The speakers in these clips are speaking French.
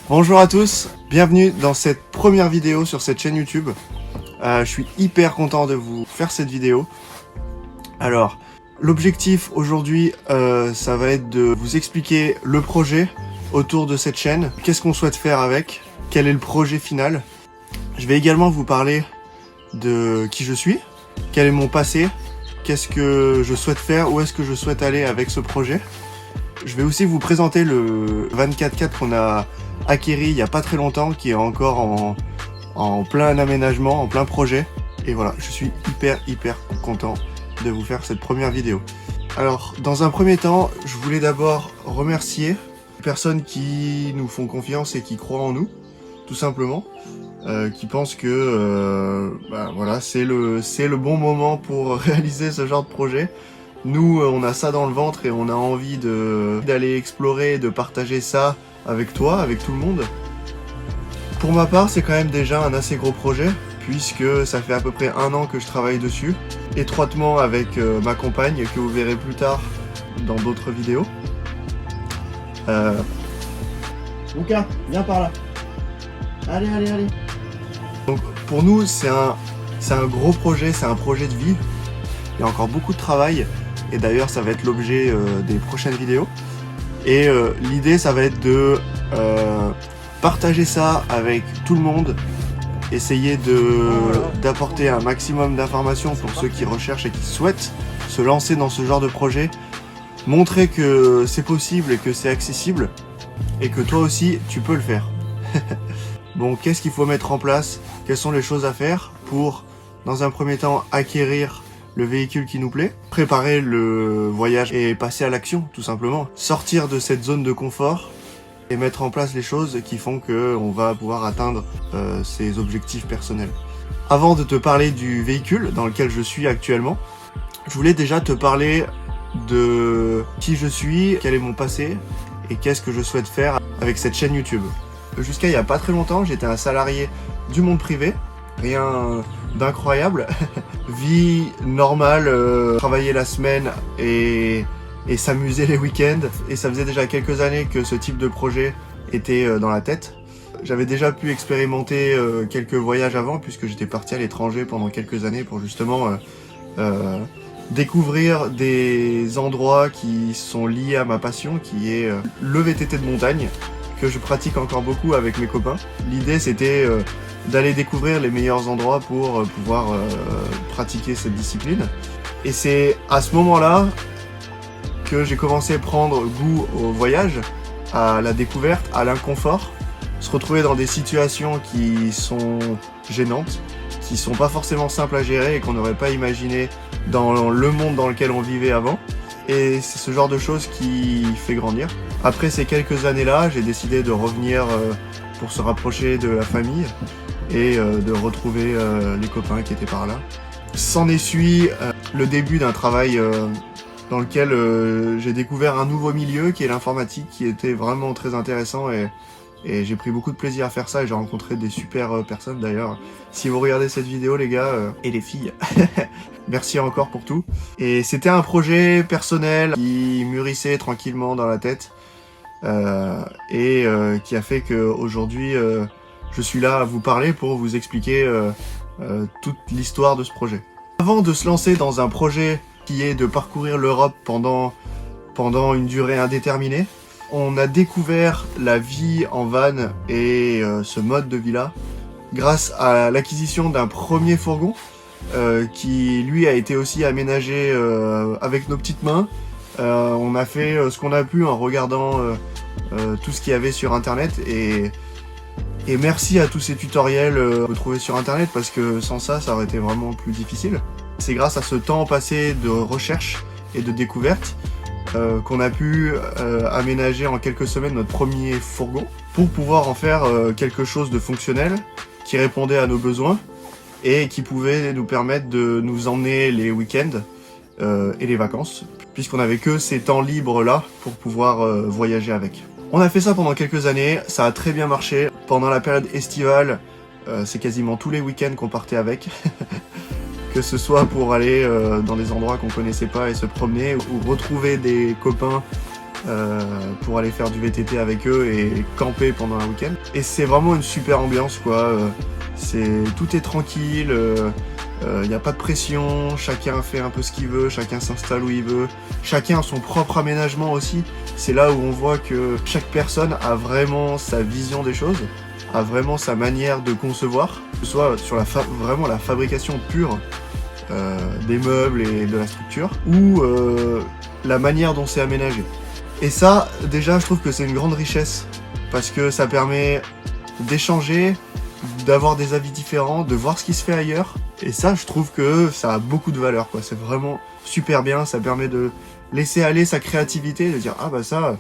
Bonjour à tous, bienvenue dans cette première vidéo sur cette chaîne YouTube. Je suis hyper content de vous faire cette vidéo. Alors, l'objectif aujourd'hui, ça va être de vous expliquer le projet autour de cette chaîne. Qu'est-ce qu'on souhaite faire avec? Quel est le projet final? Je vais également vous parler de qui je suis, quel est mon passé, qu'est-ce que je souhaite faire, où est-ce que je souhaite aller avec ce projet. Je vais aussi vous présenter le 24/4 qu'on a acquéri il n'y a pas très longtemps, qui est encore en plein aménagement, en plein projet. Et voilà, je suis hyper content de vous faire cette première vidéo. Alors, dans un premier temps, je voulais d'abord remercier les personnes qui nous font confiance et qui croient en nous, tout simplement. Qui pensent que voilà, c'est le bon moment pour réaliser ce genre de projet. Nous, on a ça dans le ventre et on a envie d'aller explorer, de partager ça avec toi, avec tout le monde. Pour ma part, c'est quand même déjà un assez gros projet, puisque ça fait à peu près 1 an que je travaille dessus, étroitement avec ma compagne, que vous verrez plus tard dans d'autres vidéos. Lucas, viens par là. Allez. Donc pour nous, c'est un gros projet, c'est un projet de vie. Il y a encore beaucoup de travail, et d'ailleurs ça va être l'objet des prochaines vidéos. Et l'idée, ça va être de partager ça avec tout le monde, essayer d'apporter un maximum d'informations pour ceux qui recherchent et qui souhaitent se lancer dans ce genre de projet, montrer que c'est possible et que c'est accessible, et que toi aussi tu peux le faire. Bon, qu'est-ce qu'il faut mettre en place? Quelles sont les choses à faire pour, dans un premier temps, acquérir le véhicule qui nous plaît, préparer le voyage et passer à l'action, tout simplement. Sortir de cette zone de confort et mettre en place les choses qui font qu'on va pouvoir atteindre ses objectifs personnels. Avant de te parler du véhicule dans lequel je suis actuellement, je voulais déjà te parler de qui je suis, quel est mon passé et qu'est-ce que je souhaite faire avec cette chaîne YouTube. Jusqu'à il n'y a pas très longtemps, j'étais un salarié du monde privé, rien d'incroyable. Vie normale, travailler la semaine et s'amuser les week-ends. Et ça faisait déjà quelques années que ce type de projet était dans la tête. J'avais déjà pu expérimenter quelques voyages avant, puisque j'étais parti à l'étranger pendant quelques années pour justement découvrir des endroits qui sont liés à ma passion, qui est le VTT de montagne, que je pratique encore beaucoup avec mes copains. L'idée, c'était d'aller découvrir les meilleurs endroits pour pouvoir pratiquer cette discipline. Et c'est à ce moment-là que j'ai commencé à prendre goût au voyage, à la découverte, à l'inconfort, se retrouver dans des situations qui sont gênantes, qui sont pas forcément simples à gérer et qu'on n'aurait pas imaginé dans le monde dans lequel on vivait avant. Et c'est ce genre de choses qui fait grandir. Après ces quelques années-là, j'ai décidé de revenir pour se rapprocher de la famille et de retrouver les copains qui étaient par là. S'en est suivi le début d'un travail dans lequel j'ai découvert un nouveau milieu qui est l'informatique, qui était vraiment très intéressant, et j'ai pris beaucoup de plaisir à faire ça, et j'ai rencontré des super personnes d'ailleurs. Si vous regardez cette vidéo, les gars et les filles, merci encore pour tout. Et c'était un projet personnel qui mûrissait tranquillement dans la tête et qui a fait qu'aujourd'hui je suis là à vous parler pour vous expliquer toute l'histoire de ce projet. Avant de se lancer dans un projet qui est de parcourir l'Europe pendant une durée indéterminée, on a découvert la vie en van et ce mode de vie-là grâce à l'acquisition d'un premier fourgon qui lui a été aussi aménagé avec nos petites mains. On a fait ce qu'on a pu en regardant tout ce qu'il y avait sur internet, et merci à tous ces tutoriels retrouvés sur internet, parce que sans ça, ça aurait été vraiment plus difficile. C'est grâce à ce temps passé de recherche et de découverte qu'on a pu aménager en quelques semaines notre premier fourgon pour pouvoir en faire quelque chose de fonctionnel qui répondait à nos besoins et qui pouvait nous permettre de nous emmener les week-ends et les vacances, puisqu'on avait que ces temps libres là pour pouvoir voyager avec. On a fait ça pendant quelques années, ça a très bien marché. Pendant la période estivale, c'est quasiment tous les week-ends qu'on partait avec. Que ce soit pour aller dans des endroits qu'on connaissait pas et se promener, ou retrouver des copains pour aller faire du VTT avec eux et camper pendant un week-end. Et c'est vraiment une super ambiance quoi. Tout est tranquille, y a pas de pression, chacun fait un peu ce qu'il veut, chacun s'installe où il veut, chacun a son propre aménagement aussi. C'est là où on voit que chaque personne a vraiment sa vision des choses, a vraiment sa manière de concevoir, que ce soit sur vraiment la fabrication pure des meubles et de la structure, ou la manière dont c'est aménagé. Et ça, déjà, je trouve que c'est une grande richesse, parce que ça permet d'échanger, d'avoir des avis différents, de voir ce qui se fait ailleurs. Et ça, je trouve que ça a beaucoup de valeur, quoi. C'est vraiment super bien, ça permet de laisser aller sa créativité, de dire « Ah bah ça,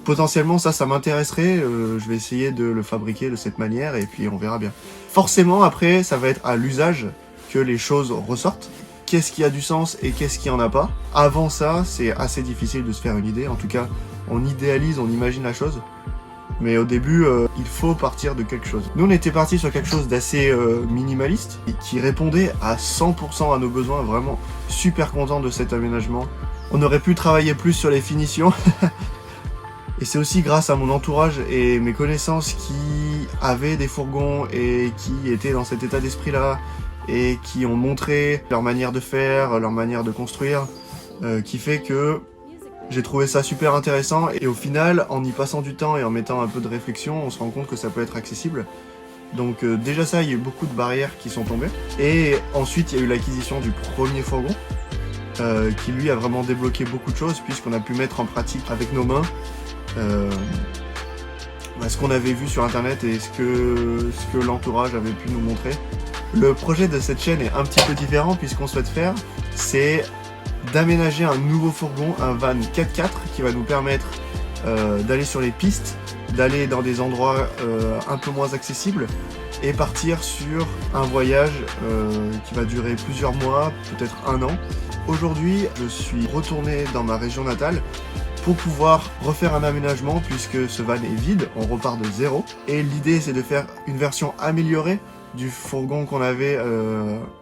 potentiellement ça m'intéresserait, je vais essayer de le fabriquer de cette manière et puis on verra bien. » Forcément, après, ça va être à l'usage que les choses ressortent. Qu'est-ce qui a du sens et qu'est-ce qui en a pas. Avant ça, c'est assez difficile de se faire une idée. En tout cas, on idéalise, on imagine la chose. Mais au début, il faut partir de quelque chose. Nous, on était partis sur quelque chose d'assez minimaliste, qui répondait à 100% à nos besoins, vraiment super content de cet aménagement. On aurait pu travailler plus sur les finitions. Et c'est aussi grâce à mon entourage et mes connaissances qui avaient des fourgons et qui étaient dans cet état d'esprit-là, et qui ont montré leur manière de faire, leur manière de construire, qui fait que j'ai trouvé ça super intéressant et au final, en y passant du temps et en mettant un peu de réflexion, on se rend compte que ça peut être accessible. Donc déjà ça, il y a eu beaucoup de barrières qui sont tombées. Et ensuite, il y a eu l'acquisition du premier fourgon, qui lui a vraiment débloqué beaucoup de choses puisqu'on a pu mettre en pratique avec nos mains ce qu'on avait vu sur internet et ce que l'entourage avait pu nous montrer. Le projet de cette chaîne est un petit peu différent puisqu'on souhaite faire, c'est d'aménager un nouveau fourgon, un van 4x4 qui va nous permettre d'aller sur les pistes, d'aller dans des endroits un peu moins accessibles et partir sur un voyage qui va durer plusieurs mois, peut-être un an. Aujourd'hui, je suis retourné dans ma région natale pour pouvoir refaire un aménagement puisque ce van est vide, on repart de zéro. Et l'idée c'est de faire une version améliorée du fourgon qu'on avait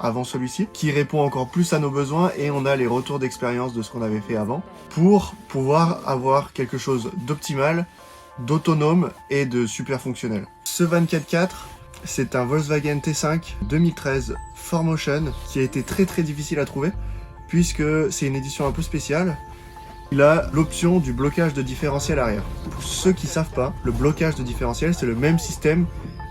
avant celui-ci, qui répond encore plus à nos besoins et on a les retours d'expérience de ce qu'on avait fait avant pour pouvoir avoir quelque chose d'optimal, d'autonome et de super fonctionnel. Ce van 4x4, c'est un Volkswagen T5 2013 4Motion qui a été très difficile à trouver puisque c'est une édition un peu spéciale. Il a l'option du blocage de différentiel arrière. Pour ceux qui ne savent pas, le blocage de différentiel, c'est le même système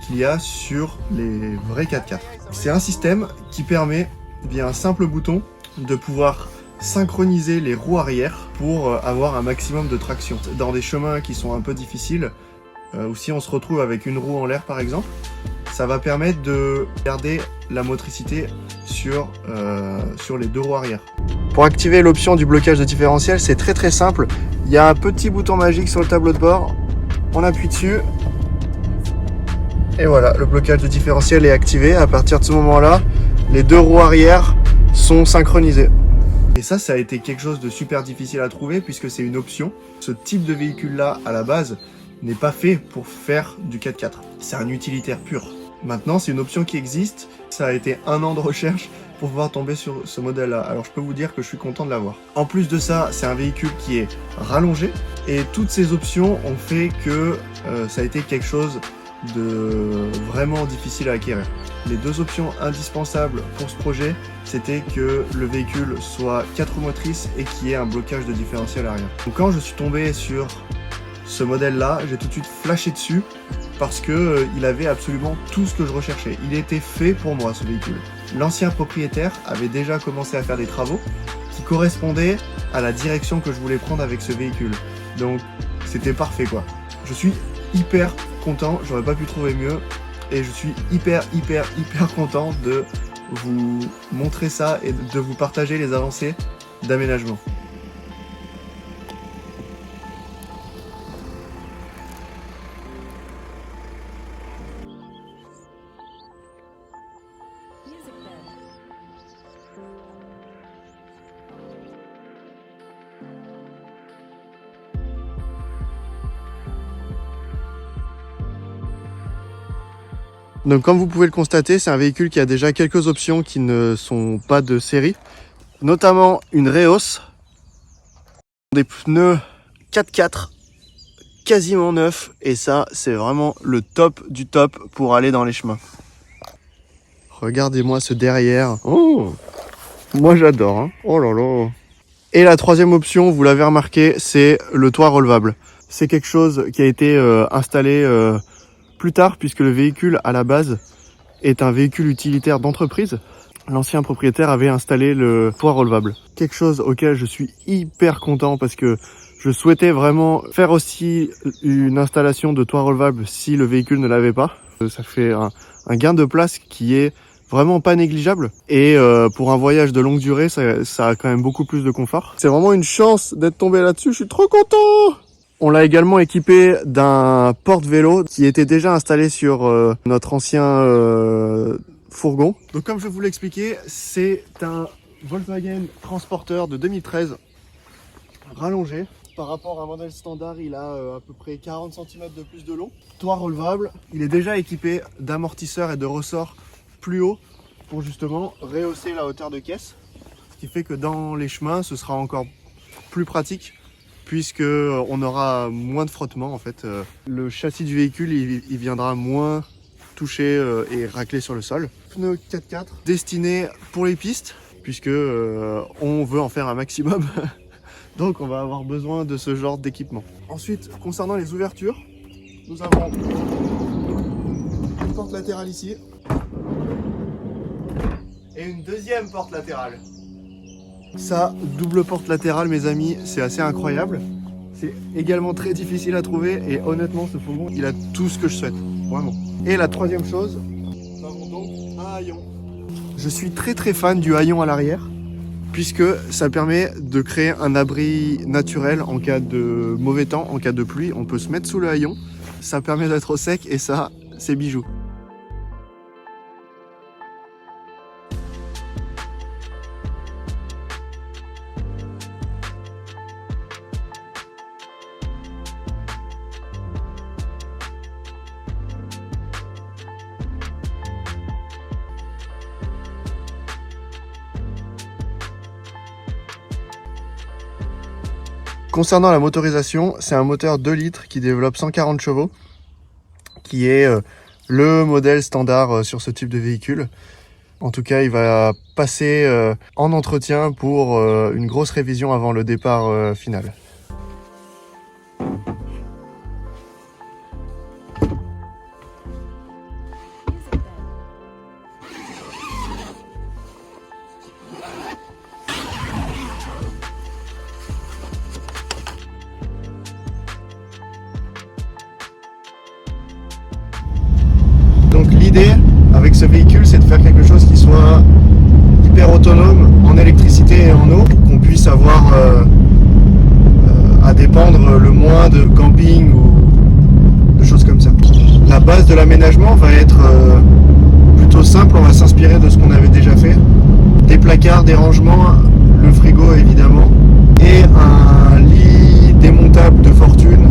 qu'il y a sur les vrais 4x4. C'est un système qui permet, via un simple bouton, de pouvoir synchroniser les roues arrière pour avoir un maximum de traction. Dans des chemins qui sont un peu difficiles, ou si on se retrouve avec une roue en l'air par exemple, ça va permettre de garder la motricité sur les deux roues arrière. Pour activer l'option du blocage de différentiel, c'est très simple. Il y a un petit bouton magique sur le tableau de bord, on appuie dessus, et voilà, le blocage de différentiel est activé. À partir de ce moment-là, les deux roues arrière sont synchronisées. Et ça a été quelque chose de super difficile à trouver puisque c'est une option. Ce type de véhicule-là, à la base, n'est pas fait pour faire du 4x4. C'est un utilitaire pur. Maintenant, c'est une option qui existe. Ça a été 1 an de recherche pour pouvoir tomber sur ce modèle-là. Alors, je peux vous dire que je suis content de l'avoir. En plus de ça, c'est un véhicule qui est rallongé. Et toutes ces options ont fait que ça a été quelque chose de vraiment difficile à acquérir. Les deux options indispensables pour ce projet, c'était que le véhicule soit 4 roues motrices et qu'il y ait un blocage de différentiel arrière. Donc quand je suis tombé sur ce modèle-là, j'ai tout de suite flashé dessus parce que il avait absolument tout ce que je recherchais. Il était fait pour moi, ce véhicule. L'ancien propriétaire avait déjà commencé à faire des travaux qui correspondaient à la direction que je voulais prendre avec ce véhicule. Donc c'était parfait quoi. Je suis hyper content, j'aurais pas pu trouver mieux et je suis hyper content de vous montrer ça et de vous partager les avancées d'aménagement. Donc comme vous pouvez le constater, c'est un véhicule qui a déjà quelques options qui ne sont pas de série, notamment une Reos, des pneus 4x4 quasiment neuf, et ça c'est vraiment le top du top pour aller dans les chemins. Regardez-moi ce derrière. Oh, moi j'adore, hein. Oh là là. Et la troisième option, vous l'avez remarqué, c'est le toit relevable. C'est quelque chose qui a été installé plus tard, puisque le véhicule à la base est un véhicule utilitaire d'entreprise. L'ancien propriétaire avait installé le toit relevable. Quelque chose auquel je suis hyper content, parce que je souhaitais vraiment faire aussi une installation de toit relevable si le véhicule ne l'avait pas. Ça fait un gain de place qui est vraiment pas négligeable. Et pour un voyage de longue durée, ça a quand même beaucoup plus de confort. C'est vraiment une chance d'être tombé là-dessus, je suis trop content! On l'a également équipé d'un porte-vélo qui était déjà installé sur notre ancien fourgon. Donc comme je vous l'ai expliqué, c'est un Volkswagen Transporter de 2013 rallongé. Par rapport à un modèle standard, il a à peu près 40 cm de plus de long. Toit relevable, il est déjà équipé d'amortisseurs et de ressorts plus hauts pour justement rehausser la hauteur de caisse. Ce qui fait que dans les chemins, ce sera encore plus pratique, puisque on aura moins de frottement en fait. Le châssis du véhicule il viendra moins toucher et racler sur le sol. Pneus 4x4 destinés pour les pistes, puisque on veut en faire un maximum. Donc on va avoir besoin de ce genre d'équipement. Ensuite, concernant les ouvertures, nous avons une porte latérale ici et une deuxième porte latérale. Ça, double porte latérale, mes amis, c'est assez incroyable. C'est également très difficile à trouver et honnêtement, ce fourgon, il a tout ce que je souhaite, vraiment. Et la troisième chose, nous avons donc un haillon. Je suis très fan du haillon à l'arrière, puisque ça permet de créer un abri naturel en cas de mauvais temps, en cas de pluie. On peut se mettre sous le haillon, ça permet d'être au sec et ça, c'est bijou. Concernant la motorisation, c'est un moteur 2 litres qui développe 140 chevaux, qui est le modèle standard sur ce type de véhicule. En tout cas, il va passer en entretien pour une grosse révision avant le départ final. Donc l'idée avec ce véhicule, c'est de faire quelque chose qui soit hyper autonome en électricité et en eau, qu'on puisse avoir à dépendre le moins de camping ou de choses comme ça. La base de l'aménagement va être plutôt simple, on va s'inspirer de ce qu'on avait déjà fait. Des placards, des rangements, le frigo évidemment, et un lit démontable de fortune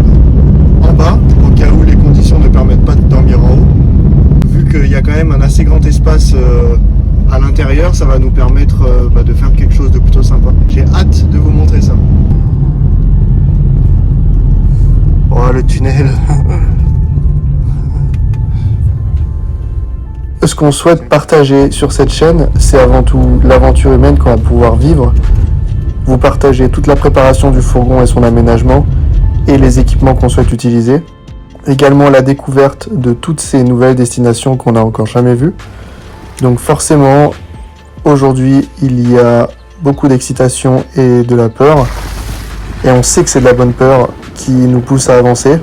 en bas, au cas où les conditions ne permettent pas de dormir en haut. Vu qu'il y a quand même un assez grand espace à l'intérieur, ça va nous permettre de faire quelque chose de plutôt sympa. J'ai hâte de vous montrer ça. Oh, le tunnel. Ce qu'on souhaite partager sur cette chaîne, c'est avant tout l'aventure humaine qu'on va pouvoir vivre. Vous partagez toute la préparation du fourgon et son aménagement et les équipements qu'on souhaite utiliser. Également la découverte de toutes ces nouvelles destinations qu'on n'a encore jamais vues. Donc forcément, aujourd'hui, il y a beaucoup d'excitation et de la peur. Et on sait que c'est de la bonne peur qui nous pousse à avancer.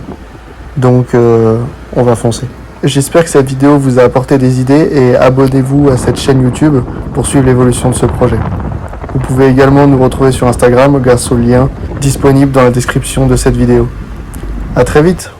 Donc on va foncer. J'espère que cette vidéo vous a apporté des idées et abonnez-vous à cette chaîne YouTube pour suivre l'évolution de ce projet. Vous pouvez également nous retrouver sur Instagram grâce au lien disponible dans la description de cette vidéo. À très vite!